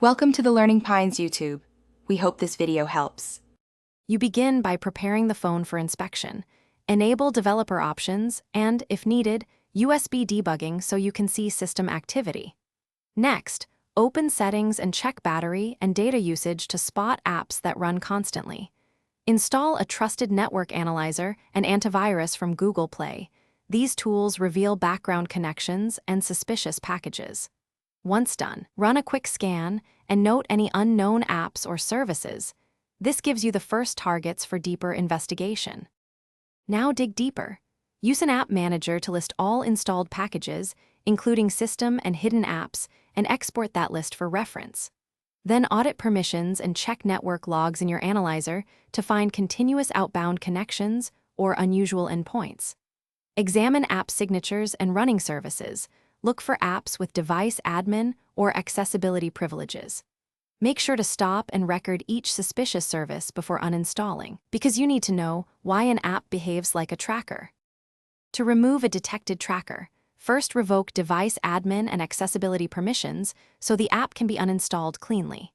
Welcome to the Learning Pines YouTube. We hope this video helps. You begin by preparing the phone for inspection. Enable developer options and, if needed, USB debugging so you can see system activity. Next, open settings and check battery and data usage to spot apps that run constantly. Install a trusted network analyzer and antivirus from Google Play. These tools reveal background connections and suspicious packages. Once done, run a quick scan and note any unknown apps or services. This gives you the first targets for deeper investigation. Now dig deeper. Use an app manager to list all installed packages, including system and hidden apps, and export that list for reference. Then audit permissions and check network logs in your analyzer to find continuous outbound connections or unusual endpoints. Examine app signatures and running services. Look for apps with device admin or accessibility privileges. Make sure to stop and record each suspicious service before uninstalling, because you need to know why an app behaves like a tracker. To remove a detected tracker, first revoke device admin and accessibility permissions so the app can be uninstalled cleanly.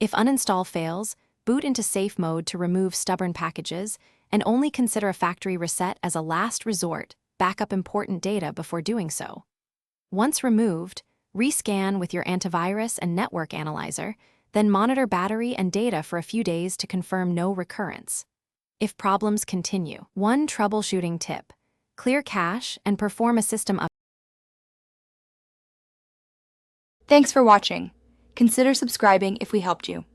If uninstall fails, boot into safe mode to remove stubborn packages, and only consider a factory reset as a last resort. Back up important data before doing so. Once removed, rescan with your antivirus and network analyzer, then monitor battery and data for a few days to confirm no recurrence. If problems continue, one troubleshooting tip: clear cache and perform a system update. Thanks for watching. Consider subscribing if we helped you.